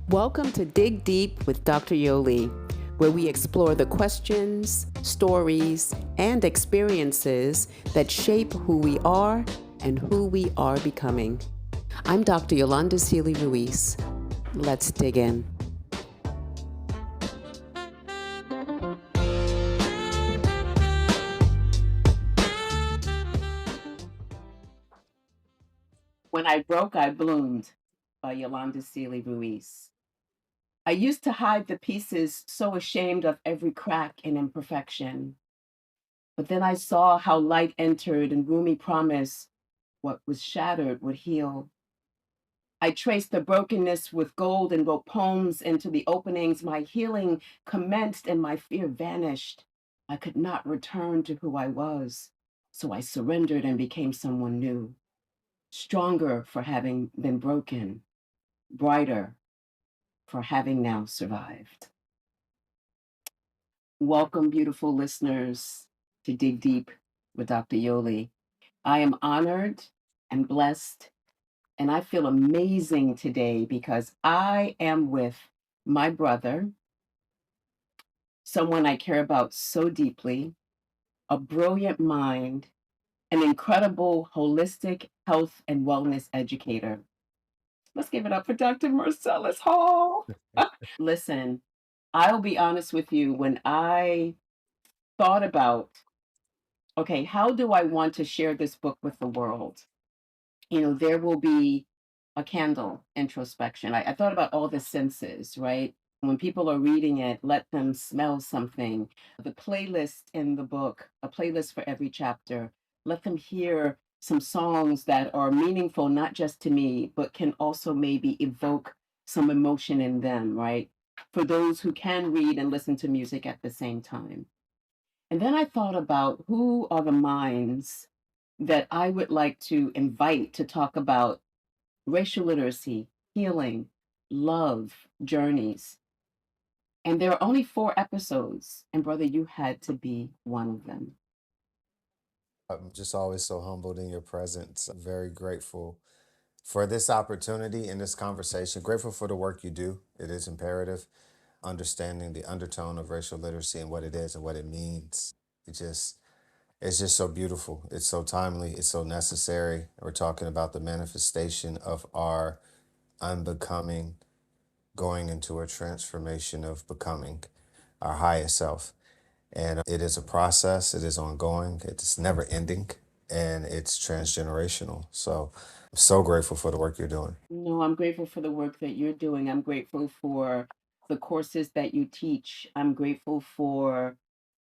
Welcome to Dig Deep with Dr. Yolie, where we explore the questions, stories, and experiences that shape who we are and who we are becoming. I'm Dr. Yolanda Sealey-Ruiz. Let's dig in. When I Broke, I Bloomed by Yolanda Sealey-Ruiz. I used to hide the pieces, so ashamed of every crack and imperfection. But then I saw how light entered and roomy promise what was shattered would heal. I traced the brokenness with gold and wrote poems into the openings. My healing commenced and my fear vanished. I could not return to who I was, so I surrendered and became someone new, stronger for having been broken, brighter for having now survived. Welcome, beautiful listeners, to Dig Deep with Dr. Yolie. I am honored and blessed, and I feel amazing today because I am with my brother, someone I care about so deeply, a brilliant mind, an incredible holistic health and wellness educator. Let's give it up for Dr. Marcellues Hall. Listen, I'll be honest with you, when I thought about, okay, how do I want to share this book with the world? There will be a candle introspection. I thought about all the senses, right? When people are reading it, let them smell something. The playlist in the book, a playlist for every chapter, let them hear some songs that are meaningful, not just to me, but can also maybe evoke some emotion in them, right? For those who can read and listen to music at the same time. And then I thought about who are the minds that I would like to invite to talk about racial literacy, healing, love, journeys. And there are only 4 episodes. And brother, you had to be one of them. I'm just always so humbled in your presence. I'm very grateful for this opportunity in this conversation. Grateful for the work you do. It is imperative. Understanding the undertone of racial literacy and what it is and what it means. It just it's just so beautiful. It's so timely. It's so necessary. We're talking about the manifestation of our unbecoming, going into a transformation of becoming our highest self. And it is a process, it is ongoing, it's never ending, and it's transgenerational. So I'm so grateful for the work you're doing. No, I'm grateful for the work that you're doing. I'm grateful for the courses that you teach. I'm grateful for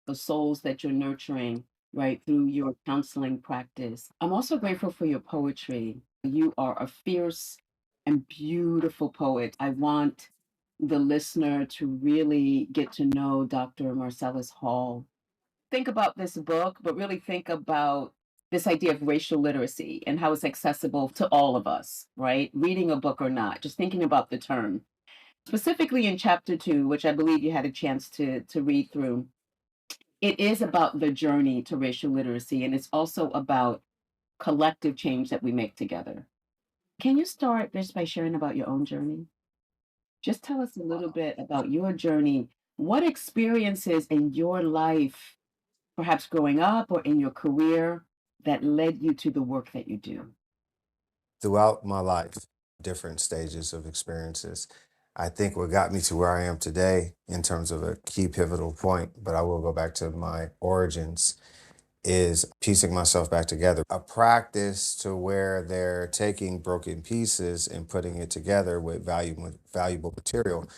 the souls that you're nurturing, right, through your counseling practice. I'm also grateful for your poetry. You are a fierce and beautiful poet. I want the listener to really get to know Dr. Marcellues Hall. Think about this book, but really think about this idea of racial literacy and how it's accessible to all of us, right? Reading a book or not, just thinking about the term. Specifically in chapter 2, which I believe you had a chance to read through, it is about the journey to racial literacy, and it's also about collective change that we make together. Can you start just by sharing about your own journey? Just tell us a little bit about your journey. What experiences in your life, perhaps growing up or in your career, that led you to the work that you do? Throughout my life, different stages of experiences. I think what got me to where I am today in terms of a key pivotal point, but I will go back to my origins, is piecing myself back together. A practice to where they're taking broken pieces and putting it together with valuable material,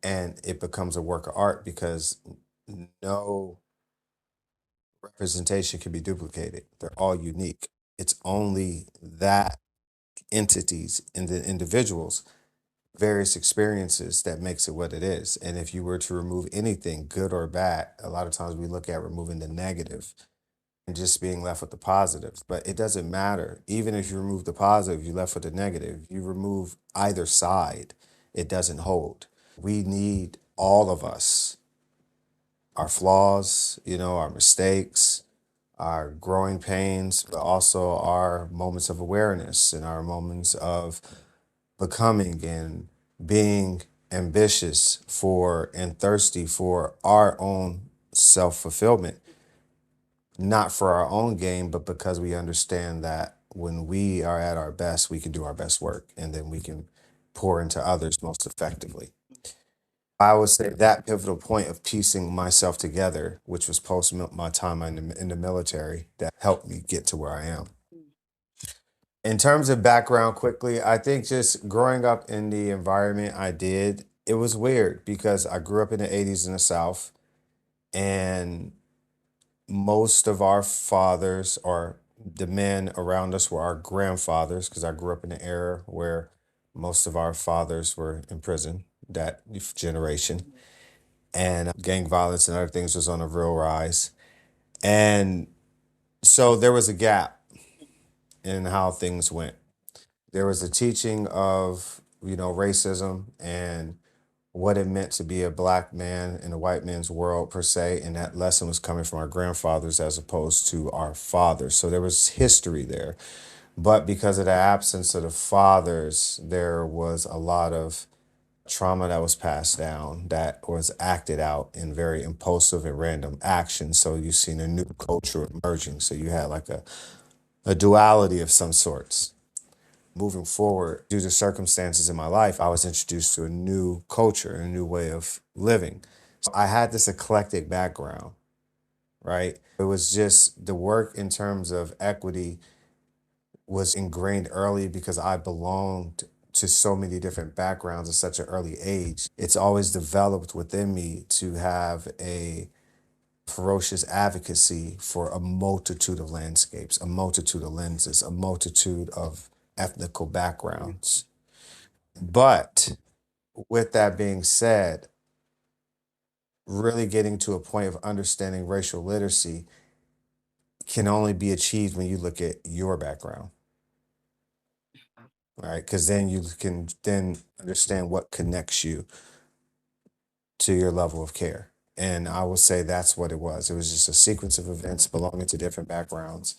and it becomes a work of art because no representation can be duplicated. They're all unique. It's only that entities in the individuals, various experiences that makes it what it is. And if you were to remove anything, good or bad, a lot of times we look at removing the negative and just being left with the positives. But it doesn't matter. Even if you remove the positive, you're left with the negative. You remove either side, it doesn't hold. We need all of us, our flaws, our mistakes, our growing pains, but also our moments of awareness and our moments of becoming and being ambitious for and thirsty for our own self fulfillment, not for our own gain, but because we understand that when we are at our best, we can do our best work and then we can pour into others most effectively. I would say that pivotal point of piecing myself together, which was post my time in the military, that helped me get to where I am. In terms of background, quickly, I think just growing up in the environment I did, it was weird because I grew up in the 80s in the South, and most of our fathers or the men around us were our grandfathers because I grew up in an era where most of our fathers were in prison, that generation. And gang violence and other things was on a real rise. And so there was a gap in how things went. There was a teaching of, racism and what it meant to be a black man in a white man's world per se, and that lesson was coming from our grandfathers as opposed to our fathers. So there was history there, but because of the absence of the fathers, there was a lot of trauma that was passed down that was acted out in very impulsive and random actions. So you've seen a new culture emerging. So you had like a duality of some sorts. Moving forward, due to circumstances in my life, I was introduced to a new culture, a new way of living. I had this eclectic background, right? It was just the work in terms of equity was ingrained early because I belonged to so many different backgrounds at such an early age. It's always developed within me to have a ferocious advocacy for a multitude of landscapes, a multitude of lenses, a multitude of ethnical backgrounds. But with that being said, really getting to a point of understanding racial literacy can only be achieved when you look at your background, right? Because then you can then understand what connects you to your level of care. And I will say that's what it was. It was just a sequence of events belonging to different backgrounds.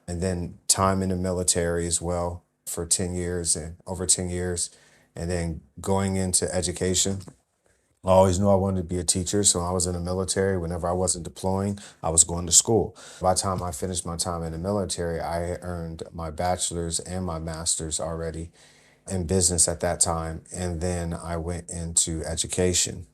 And then time in the military as well for 10 years and over 10 years. And then going into education. I always knew I wanted to be a teacher. So I was in the military. Whenever I wasn't deploying, I was going to school. By the time I finished my time in the military, I earned my bachelor's and my master's already in business at that time. And then I went into education.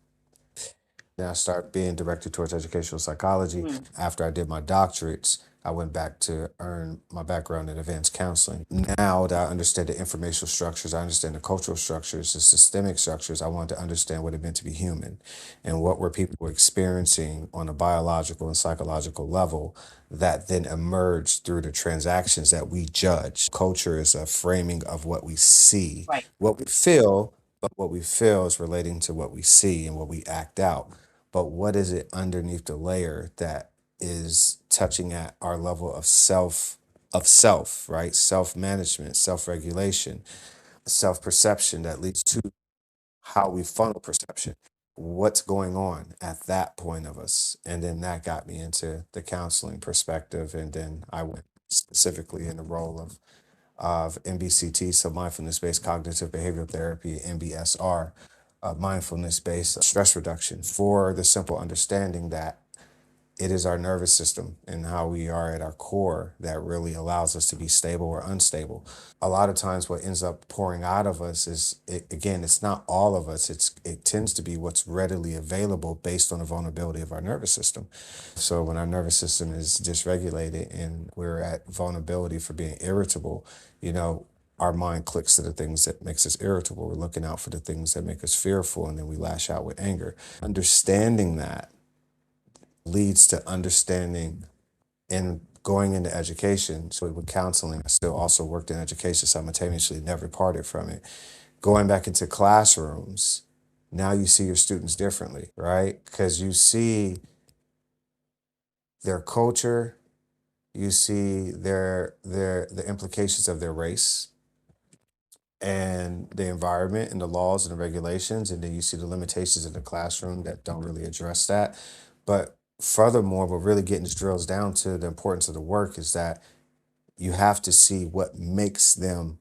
Then I started being directed towards educational psychology. After I did my doctorates, I went back to earn my background in advanced counseling. Now that I understand the informational structures, I understand the cultural structures, the systemic structures, I wanted to understand what it meant to be human and what were people experiencing on a biological and psychological level that then emerged through the transactions that we judge. Culture is a framing of what we see, Right. what we feel, but what we feel is relating to what we see and what we act out. But what is it underneath the layer that is touching at our level of self, right? Self-management, self-regulation, self-perception that leads to how we funnel perception. What's going on at that point of us? And then that got me into the counseling perspective. And then I went specifically in the role of MBCT, so mindfulness based cognitive behavioral therapy, MBSR, mindfulness based stress reduction, for the simple understanding that it is our nervous system and how we are at our core that really allows us to be stable or unstable. A lot of times what ends up pouring out of us is, again, it's not all of us. It tends to be what's readily available based on the vulnerability of our nervous system. So when our nervous system is dysregulated and we're at vulnerability for being irritable, our mind clicks to the things that makes us irritable. We're looking out for the things that make us fearful, and then we lash out with anger. Understanding that leads to understanding and going into education. So with counseling, I still also worked in education simultaneously, never parted from it. Going back into classrooms, now you see your students differently, right? Because you see their culture, you see the implications of their race and the environment and the laws and the regulations, and then you see the limitations in the classroom that don't really address that. But furthermore, what really getting drills down to the importance of the work is that you have to see what makes them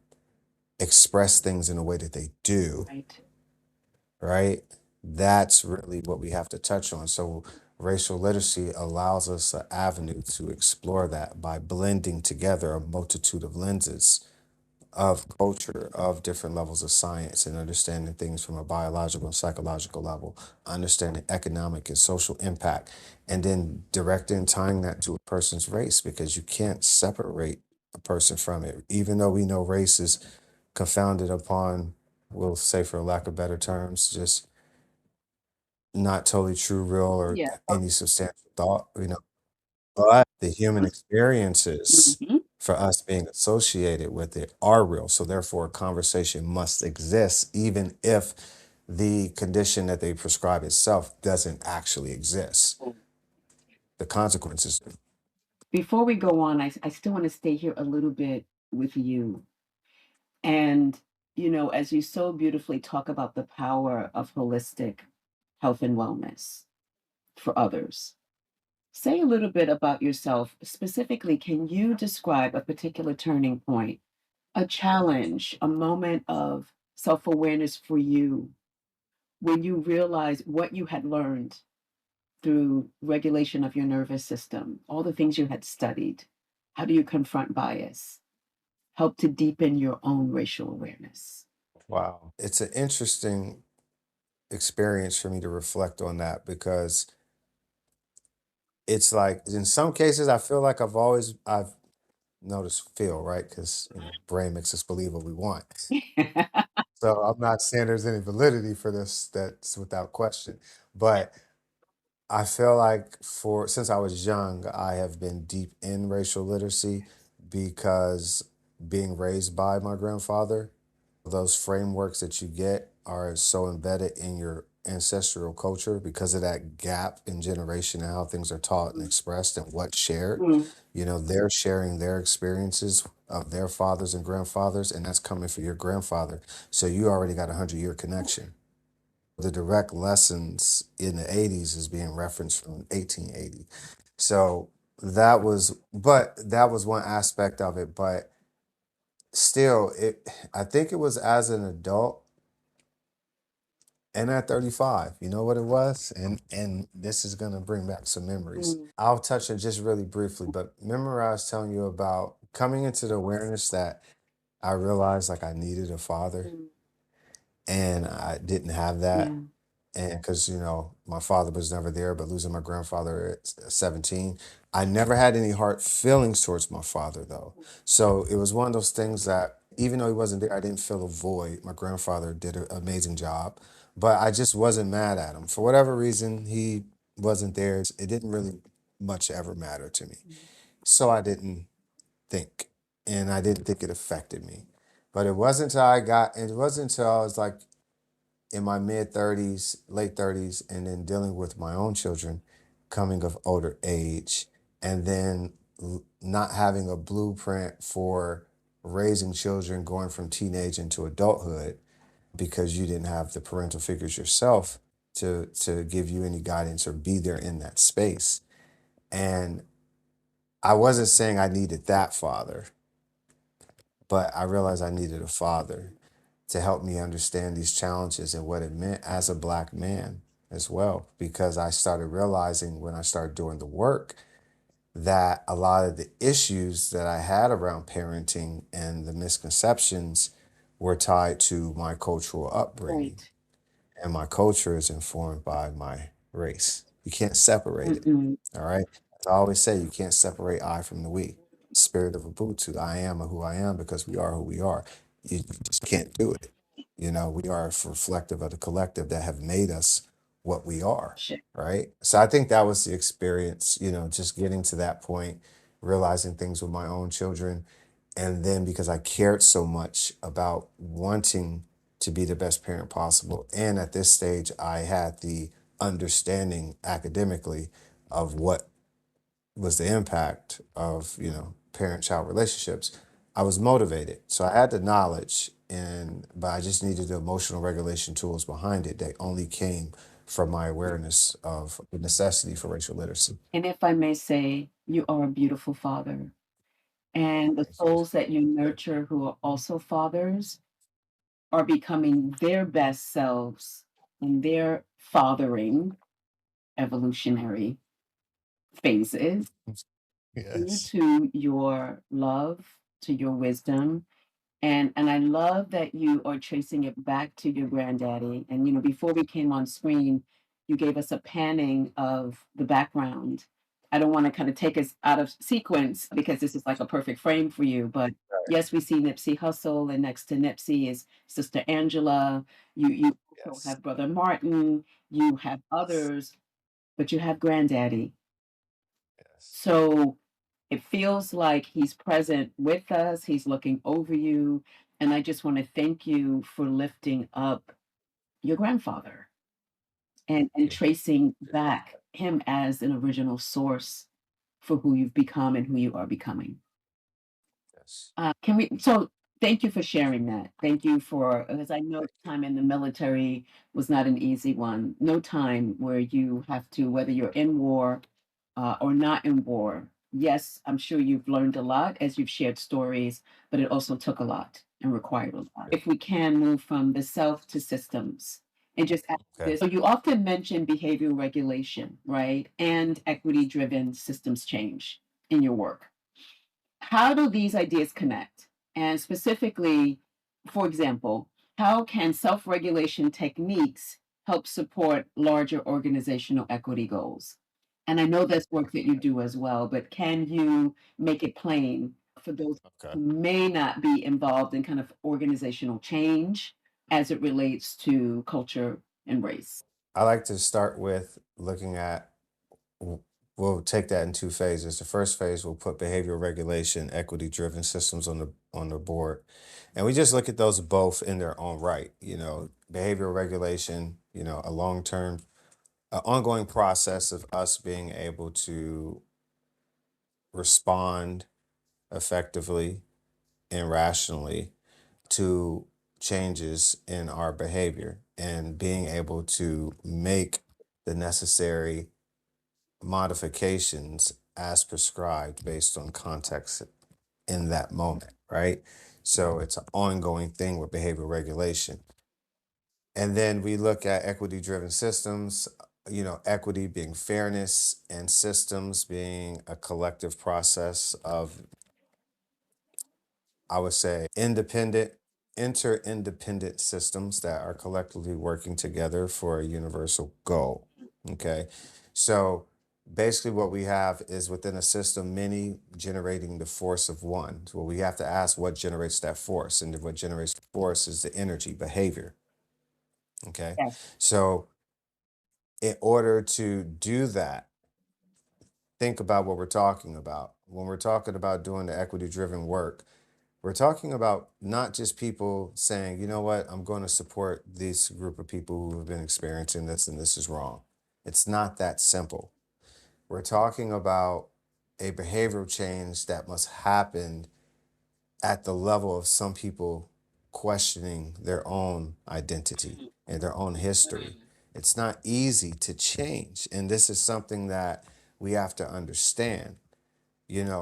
express things in the way that they do, Right. right? That's really what we have to touch on. So, racial literacy allows us an avenue to explore that by blending together a multitude of lenses of culture, of different levels of science, and understanding things from a biological and psychological level, understanding economic and social impact, and then directing and tying that to a person's race because you can't separate a person from it. Even though we know race is confounded upon, we'll say for lack of better terms, just not totally true, real, or Yeah. any substantial thought, but the human experiences Mhm. for us being associated with it are real. So therefore, a conversation must exist, even if the condition that they prescribe itself doesn't actually exist. The consequences. Before we go on, I still want to stay here a little bit with you. And, as you so beautifully talk about the power of holistic health and wellness for others, say a little bit about yourself. Specifically, can you describe a particular turning point, a challenge, a moment of self awareness for you when you realized what you had learned through regulation of your nervous system, all the things you had studied? How do you confront bias? Help to deepen your own racial awareness? Wow. It's an interesting experience for me to reflect on that because it's like in some cases I feel like I've noticed feel, right? Because brain makes us believe what we want. So I'm not saying there's any validity for this that's without question. But I feel like for since I was young, I have been deep in racial literacy because being raised by my grandfather, those frameworks that you get are so embedded in your ancestral culture because of that gap in generation and how things are taught and expressed and what's shared. Mm, They're sharing their experiences of their fathers and grandfathers, and that's coming for your grandfather. So you already got a 100-year connection. The direct lessons in the 80s is being referenced from 1880. So that was one aspect of it. But still, I think it was as an adult and at 35, you know what it was? And this is gonna bring back some memories. mm, I'll touch on just really briefly, but remember I was telling you about coming into the awareness that I realized like I needed a father mm. and I didn't have that. Yeah. And because my father was never there, but losing my grandfather at 17, I never had any hard feelings towards my father though. So it was one of those things that even though he wasn't there, I didn't feel a void. My grandfather did an amazing job, but I just wasn't mad at him for whatever reason. He wasn't there. It didn't really much ever matter to me, so I didn't think, and I didn't think it affected me. But it wasn't until I was like in my mid 30s, late 30s, and then dealing with my own children coming of older age, and then not having a blueprint for raising children going from teenage into adulthood because you didn't have the parental figures yourself to give you any guidance or be there in that space. And I wasn't saying I needed that father, but I realized I needed a father to help me understand these challenges and what it meant as a black man as well. Because I started realizing when I started doing the work that a lot of the issues that I had around parenting and the misconceptions were tied to my cultural upbringing. Right. And my culture is informed by my race. You can't separate it. Mm-mm. All right. As I always say, you can't separate I from the we. Spirit of Ubuntu. I am who I am because we are who we are. You just can't do it. We are reflective of the collective that have made us what we are. Shit. Right. So I think that was the experience, just getting to that point, realizing things with my own children. And then because I cared so much about wanting to be the best parent possible. And at this stage, I had the understanding academically of what was the impact of, parent-child relationships. I was motivated. So I had the knowledge but I just needed the emotional regulation tools behind it that only came from my awareness of the necessity for racial literacy. And if I may say, you are a beautiful father. And the Thank you. souls that you nurture who are also fathers are becoming their best selves in their fathering evolutionary phases due Yes. to your love, to your wisdom. And I love that you are tracing it back to your granddaddy. And before we came on screen, you gave us a panning of the background. I don't want to kind of take us out of sequence because this is like a perfect frame for you. But yes, we see Nipsey Hussle, and next to Nipsey is Sister Angela. You also Yes. have Brother Martin. You have Yes. others, but you have Granddaddy. Yes. So it feels like he's present with us, he's looking over you. And I just want to thank you for lifting up your grandfather Thank and you. tracing back him as an original source for who you've become and who you are becoming. Yes. Can we? So, thank you for sharing that. Thank you for, because I know Thank you. time in the military was not an easy one. No time where you have to, whether you're in war or not in war. Yes, I'm sure you've learned a lot as you've shared stories, but it also took a lot and required a lot. Yeah. If we can move from the self to systems and just ask Okay. this. So, you often mention behavioral regulation, right? And equity driven systems change in your work. How do these ideas connect? And specifically, for example, how can self regulation techniques help support larger organizational equity goals? And I know that's work that you do as well, but can you make it plain for those Okay. who may not be involved in kind of organizational change as it relates to culture and race? I like to start with looking at, w- we'll take that in two phases. The first phase will put behavioral regulation, equity driven systems on the board. And we just look at those both in their own right. Behavioral regulation, a long term, ongoing process of us being able to respond effectively and rationally to changes in our behavior and being able to make the necessary modifications as prescribed based on context in that moment, right? So it's an ongoing thing with behavioral regulation. And then we look at equity driven systems, equity being fairness and systems being a collective process of, I would say, interdependent systems that are collectively working together for a universal goal. Okay. So basically, what we have is within a system, many generating the force of one. So we have to ask what generates that force. And what generates the force is the energy, behavior. Okay. Yes. So, in order to do that, think about what we're talking about. When we're talking about doing the equity driven work, we're talking about not just people saying, you know what, I'm going to support this group of people who have been experiencing this and this is wrong. It's not that simple. We're talking about a behavioral change that must happen at the level of some people questioning their own identity and their own history. It's not easy to change. And this is something that we have to understand.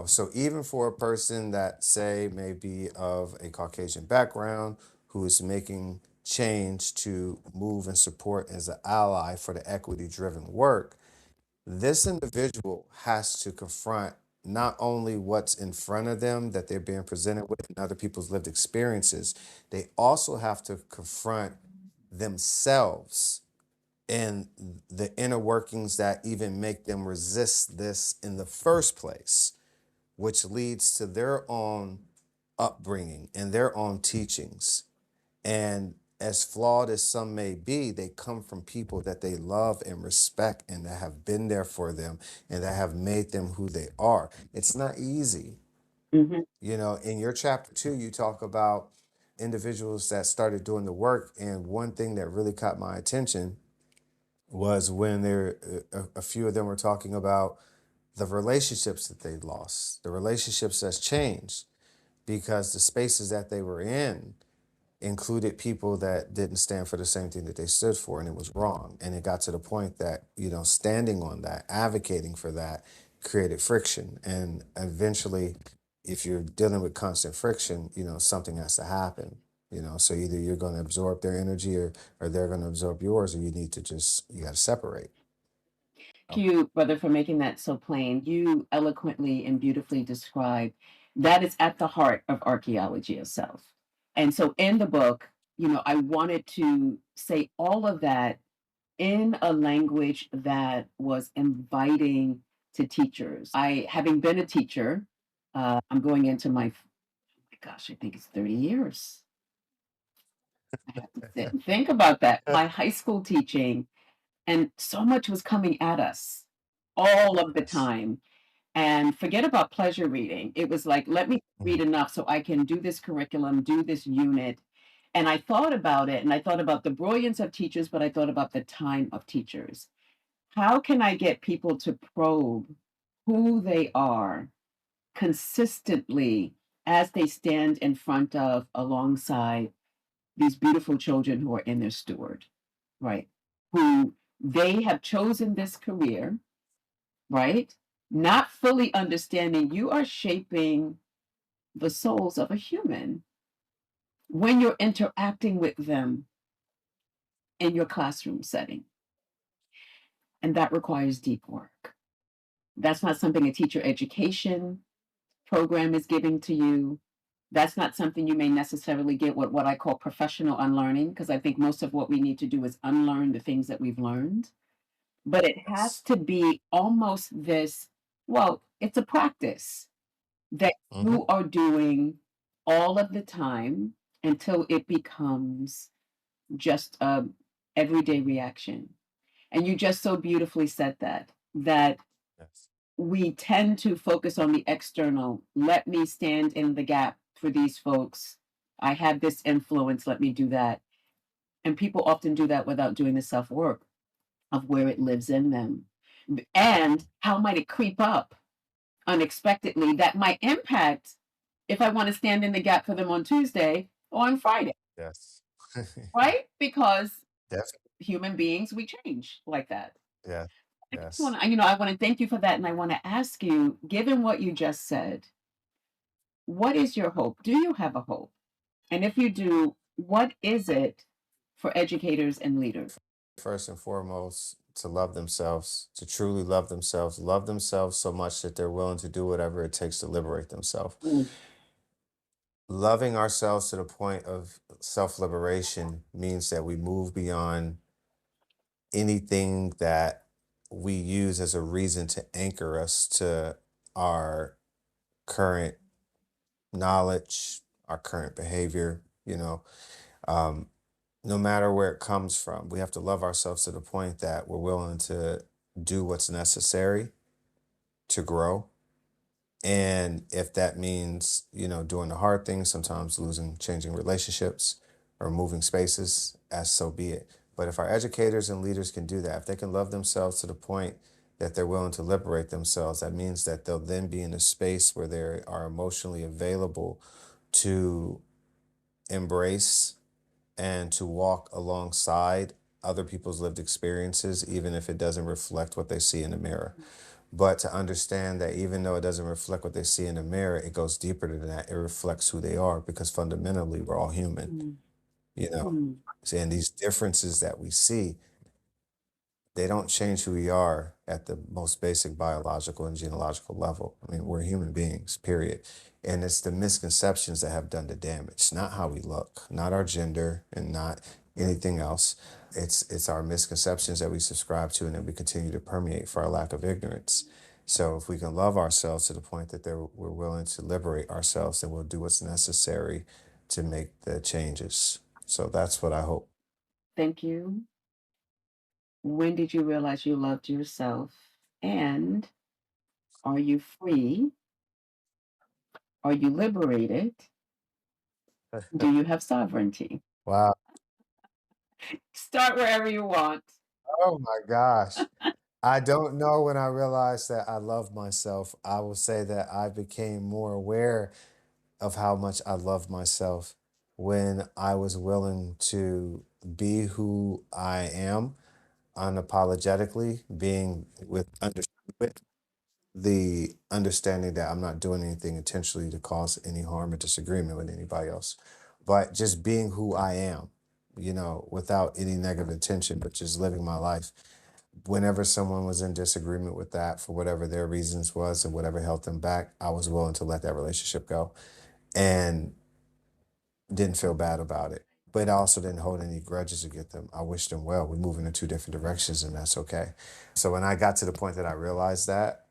So even for a person that say may be of a Caucasian background who is making change to move and support as an ally for the equity driven work, this individual has to confront not only what's in front of them that they're being presented with and other people's lived experiences, they also have to confront themselves and the inner workings that even make them resist this in the first place, which leads to their own upbringing and their own teachings. And as flawed as some may be, they come from people that they love and respect and that have been there for them and that have made them who they are. It's not easy. Hmm. In your chapter two, you talk about individuals that started doing the work. And one thing that really caught my attention was when a few of them were talking about the relationships that they lost, the relationships that's changed because the spaces that they were in included people that didn't stand for the same thing that they stood for, and it was wrong. And it got to the point that, standing on that, advocating for that created friction. And eventually, if you're dealing with constant friction, something has to happen. So either you're going to absorb their energy, or they're going to absorb yours, or you need to just, you got to separate. Oh, Thank you, brother, for making that so plain. You eloquently and beautifully describe that is at the heart of archaeology of self. And so in the book, I wanted to say all of that in a language that was inviting to teachers. Having been a teacher, I'm going into my gosh, I think it's 30 years. I have to sit and think about that. My high school teaching, and so much was coming at us all of the yes. time. And forget about pleasure reading. It was like, let me Mhm. read enough so I can do this curriculum, do this unit. And I thought about it, and I thought about the brilliance of teachers, but I thought about the time of teachers. How can I get people to probe who they are consistently as they stand in front of, alongside these beautiful children who are in their steward, right? Who they have chosen this career, right? Not fully understanding you are shaping the souls of a human when you're interacting with them in your classroom setting. And that requires deep work. That's not something a teacher education program is giving to you. That's not something you may necessarily get with what I call professional unlearning, because I think most of what we need to do is unlearn the things that we've learned. But it has Yes. to be almost this, well, it's a practice that Hmm. you are doing all of the time until it becomes just a everyday reaction. And you just so beautifully said that Yes. we tend to focus on the external. Let me stand in the gap for these folks. I have this influence, let me do that. And people often do that without doing the self work of where it lives in them. And how might it creep up unexpectedly that might impact if I want to stand in the gap for them on Tuesday or on Friday, Yes. right? Because Definitely. human beings, we change like that. Yeah. I just Yes. want to, I want to thank you for that. And I want to ask you, given what you just said, what is your hope? Do you have a hope? And if you do, what is it for educators and leaders? First and foremost, to love themselves, to truly love themselves so much that they're willing to do whatever it takes to liberate themselves. Mm, Loving ourselves to the point of self liberation means that we move beyond anything that we use as a reason to anchor us to our current knowledge, our current behavior, um, no matter where it comes from. We have to love ourselves to the point that we're willing to do what's necessary to grow. And if that means, doing the hard things, sometimes losing, changing relationships or moving spaces, as so be it. But if our educators and leaders can do that, if they can love themselves to the point that they're willing to liberate themselves, that means that they'll then be in a space where they are emotionally available to embrace and to walk alongside other people's lived experiences, even if it doesn't reflect what they see in the mirror. But to understand that even though it doesn't reflect what they see in the mirror, it goes deeper than that. It reflects who they are because fundamentally we're all human, mm, you know. mm, And these differences that we see, they don't change who we are at the most basic biological and genealogical level. I mean, we're human beings, period. And it's the misconceptions that have done the damage, not how we look, not our gender, and not anything else. It's our misconceptions that we subscribe to and that we continue to permeate for our lack of ignorance. So if we can love ourselves to the point that we're willing to liberate ourselves, then we'll do what's necessary to make the changes. So that's what I hope. thank you. When did you realize you loved yourself? And are you free? Are you liberated? Do you have sovereignty? Wow. Start wherever you want. Oh my gosh. I don't know when I realized that I love myself. I will say that I became more aware of how much I love myself when I was willing to be who I am unapologetically, being with the understanding that I'm not doing anything intentionally to cause any harm or disagreement with anybody else. but just being who I am, without any negative intention, but just living my life. Whenever someone was in disagreement with that for whatever their reasons was and whatever held them back, I was willing to let that relationship go and didn't feel bad about it. But I also didn't hold any grudges against them. I wished them well. We're moving in two different directions, and that's okay. So when I got to the point that I realized that,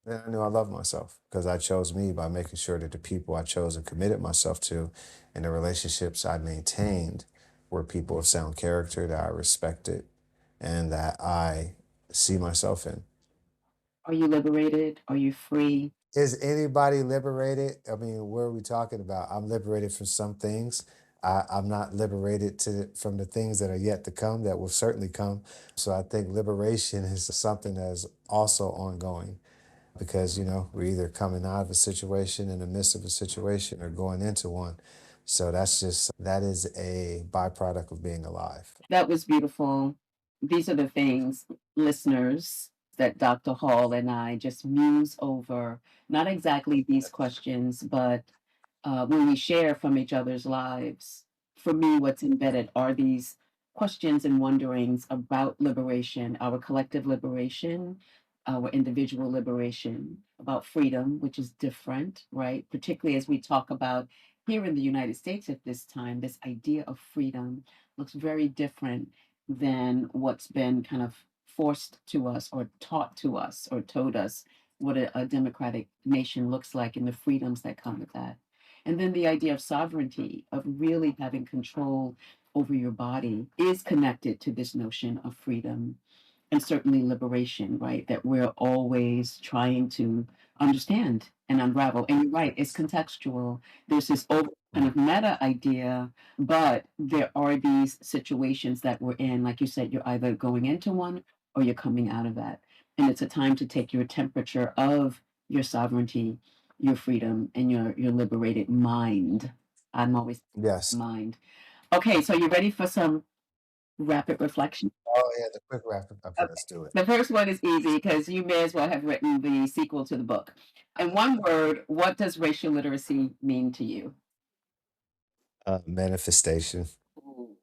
then I knew I loved myself because I chose me by making sure that the people I chose and committed myself to and the relationships I maintained were people of sound character that I respected and that I see myself in. Are you liberated? Are you free? Is anybody liberated? I mean, what are we talking about? I'm liberated from some things. I'm not liberated from the things that are yet to come, that will certainly come. So I think liberation is something that's also ongoing because, we're either coming out of a situation in the midst of a situation or going into one. So that is a byproduct of being alive. That was beautiful. These are the things, listeners, that Dr. Hall and I just muse over. Not exactly these questions, but when we share from each other's lives. For me, what's embedded are these questions and wonderings about liberation, our collective liberation, our individual liberation, about freedom, which is different, right? Particularly as we talk about here in the United States at this time, this idea of freedom looks very different than what's been kind of forced to us or taught to us or told us what a democratic nation looks like and the freedoms that come with that. And then the idea of sovereignty, of really having control over your body, is connected to this notion of freedom and certainly liberation, right? That we're always trying to understand and unravel. And you're right, it's contextual. There's this over kind of Mm. meta idea, but there are these situations that we're in. Like you said, you're either going into one or you're coming out of that. And it's a time to take your temperature of your sovereignty, your freedom, and your liberated mind. I'm always Yes. mind. Okay, so you ready for some rapid reflection? Oh, yeah, the quick rapid. Okay, Okay. let's do it. The first one is easy because you may as well have written the sequel to the book. In one word, what does racial literacy mean to you? Manifestation. Ooh.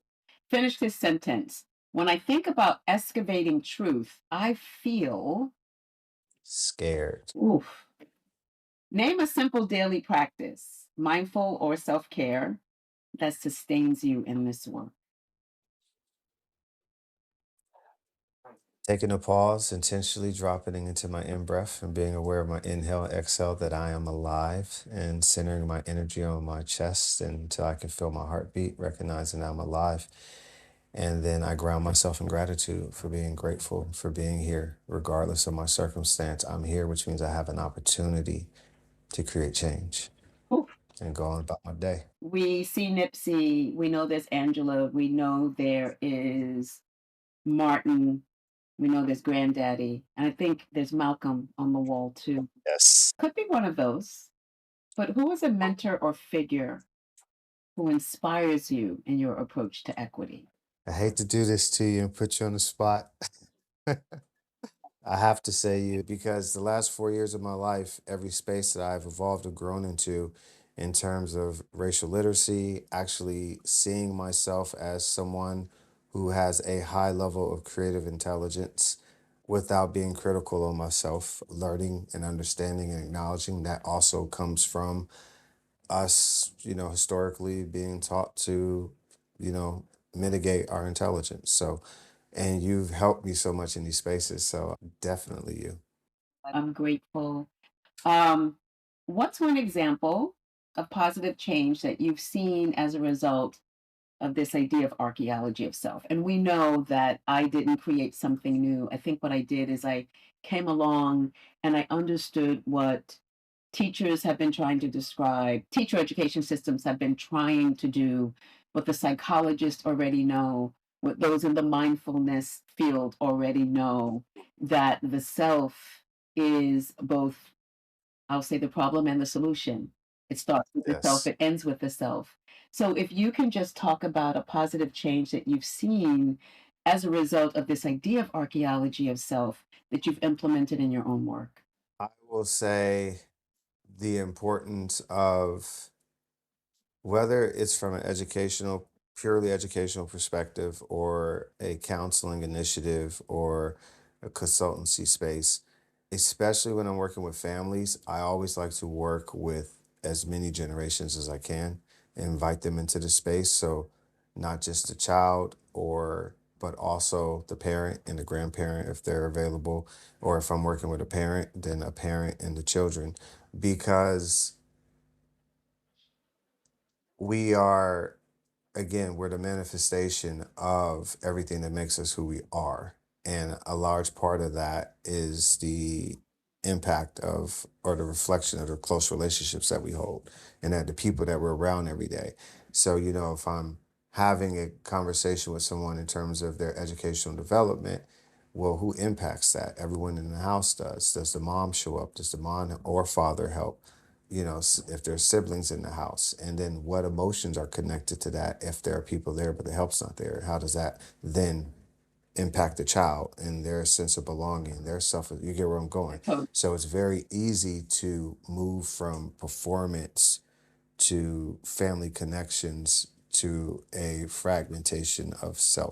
Finish this sentence. When I think about excavating truth, I feel. Scared. Oof. Name a simple daily practice, mindful or self care, that sustains you in this work. Taking a pause, intentionally dropping into my in breath and being aware of my inhale, exhale, that I am alive and centering my energy on my chest until I can feel my heartbeat, recognizing I'm alive. And then I ground myself in gratitude for being grateful for being here, regardless of my circumstance. I'm here, which means I have an opportunity to create change Oof. and go on about my day. We see Nipsey, we know there's Angela, we know there is Martin, we know there's Granddaddy, and I think there's Malcolm on the wall too. Yes. Could be one of those. But who is a mentor or figure who inspires you in your approach to equity? I hate to do this to you and put you on the spot. I have to say you because the last 4 years of my life, every space that I've evolved and grown into in terms of racial literacy, actually seeing myself as someone who has a high level of creative intelligence without being critical of myself, learning and understanding and acknowledging that also comes from us, historically being taught to, you know, mitigate our intelligence. So, and you've helped me so much in these spaces. So, definitely you. I'm grateful. Um, what's one example of positive change that you've seen as a result of this idea of archaeology of self? And we know that I didn't create something new. I think what I did is I came along and I understood what teachers have been trying to describe, teacher education systems have been trying to do, what the psychologists already know, what those in the mindfulness field already know, that the self is both, I'll say, the problem and the solution. It starts with the self, Yes. it ends with the self. So if you can just talk about a positive change that you've seen as a result of this idea of archaeology of self that you've implemented in your own work. I will say the importance of Whether it's from an purely educational perspective, or a counseling initiative, or a consultancy space, especially when I'm working with families, I always like to work with as many generations as I can and invite them into the space. So not just the child, but also the parent and the grandparent if they're available, or if I'm working with a parent, then a parent and the children, because we are, again, we're the manifestation of everything that makes us who we are. And a large part of that is the impact of, or the reflection of, the close relationships that we hold and that the people that we're around every day. So, if I'm having a conversation with someone in terms of their educational development, well, who impacts that? Everyone in the house does. Does the mom show up? Does the mom or father help? If there's siblings in the house, and then what emotions are connected to that if there are people there but the help's not there, how does that then impact the child and their sense of belonging, their self, you get where I'm going. To- So it's very easy to move from performance to family connections to a fragmentation of self.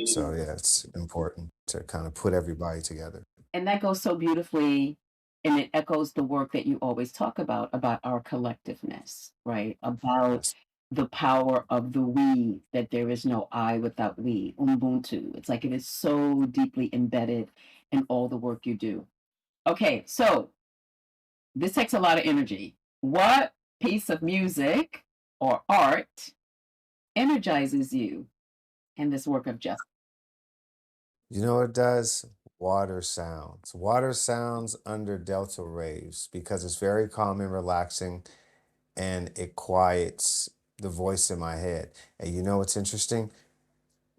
So yeah, it's important to kind of put everybody together. And that goes so beautifully, and it echoes the work that you always talk about our collectiveness, right? About Yes. the power of the we, that there is no I without we, Ubuntu. It's like it is so deeply embedded in all the work you do. Okay, so this takes a lot of energy. What piece of music or art energizes you in this work of justice? You know what it does? Water sounds. Water sounds under delta waves because it's very calm and relaxing, and it quiets the voice in my head. And you know what's interesting?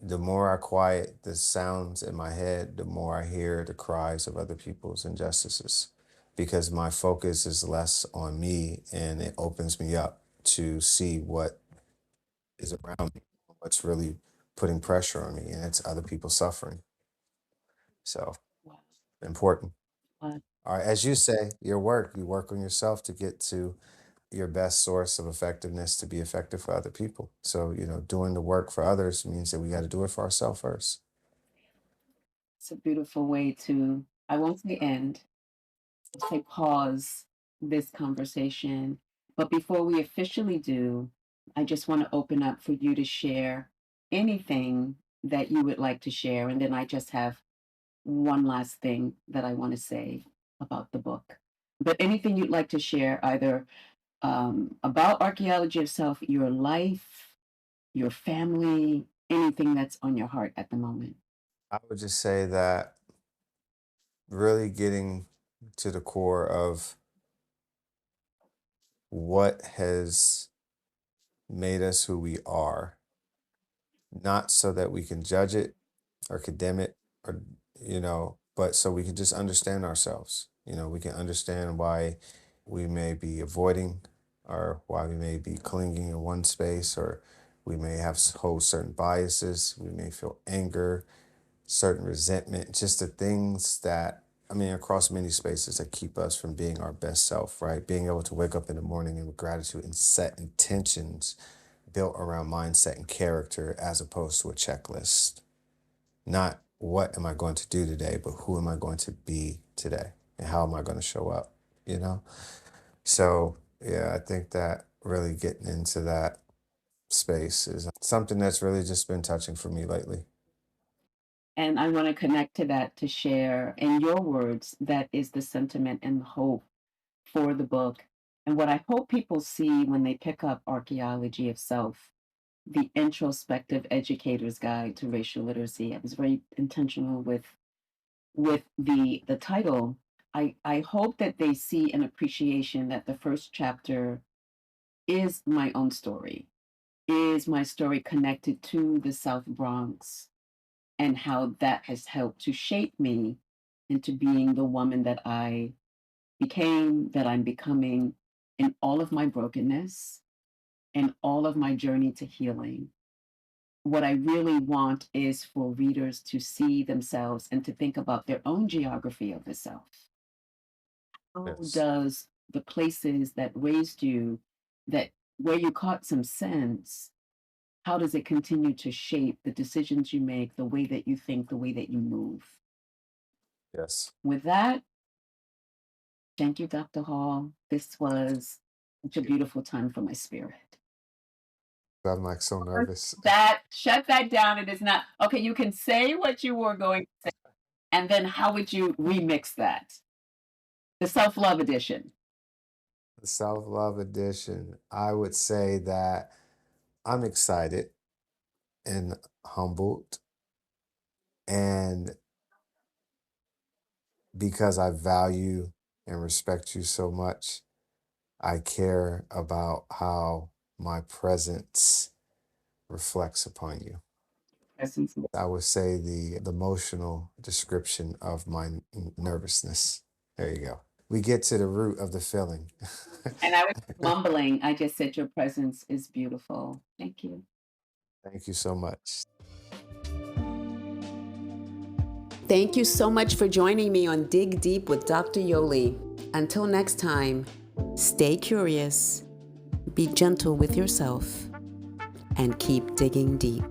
The more I quiet the sounds in my head, the more I hear the cries of other people's injustices, because my focus is less on me and it opens me up to see what is around me, what's really putting pressure on me, and it's other people suffering. So Wow. important. Wow. All right, as you say, you work on yourself to get to your best source of effectiveness to be effective for other people. So, doing the work for others means that we got to do it for ourselves first. It's a beautiful way to, I won't say end, I'll say pause this conversation. But before we officially do, I just want to open up for you to share anything that you would like to share. And then I just have one last thing that I want to say about the book. But anything you'd like to share, either about Archaeology of Self, your life, your family, anything that's on your heart at the moment. I would just say that really getting to the core of what has made us who we are, not so that we can judge it or condemn it, or but so we can just understand ourselves. We can understand why we may be avoiding, or why we may be clinging in one space, or we may hold certain biases, we may feel anger, certain resentment, just the things that, I mean, across many spaces, that keep us from being our best self, right? Being able to wake up in the morning and with gratitude and set intentions built around mindset and character, as opposed to a checklist. Not what am I going to do today, but who am I going to be today? And how am I going to show up? You know? So, yeah, I think that really getting into that space is something that's really just been touching for me lately. And I want to connect to that to share in your words that is the sentiment and hope for the book. And what I hope people see when they pick up Archaeology of Self, the introspective educator's guide to racial literacy. I was very intentional with the title. I hope that they see an appreciation that the first chapter is my own story, is my story connected to the South Bronx, and how that has helped to shape me into being the woman that I became, that I'm becoming, in all of my brokenness and all of my journey to healing. What I really want is for readers to see themselves and to think about their own geography of the self. How Yes. does the places that raised you, that where you caught some sense, how does it continue to shape the decisions you make, the way that you think, the way that you move? Yes. With that, thank you, Dr. Hall. This was such a beautiful time for my spirit. I'm like so nervous. That shut that down. It is not okay. You can say what you were going to say, and then how would you remix that? The self-love edition. The self-love edition. I would say that I'm excited and humbled, and because I value and respect you so much, I care about how my presence reflects upon you. Essence. I would say the emotional description of my nervousness. There you go. We get to the root of the feeling. And I was mumbling. I just said your presence is beautiful. Thank you. Thank you so much. Thank you so much for joining me on Dig Deep with Dr. Yolie. Until next time, stay curious, be gentle with yourself, and keep digging deep.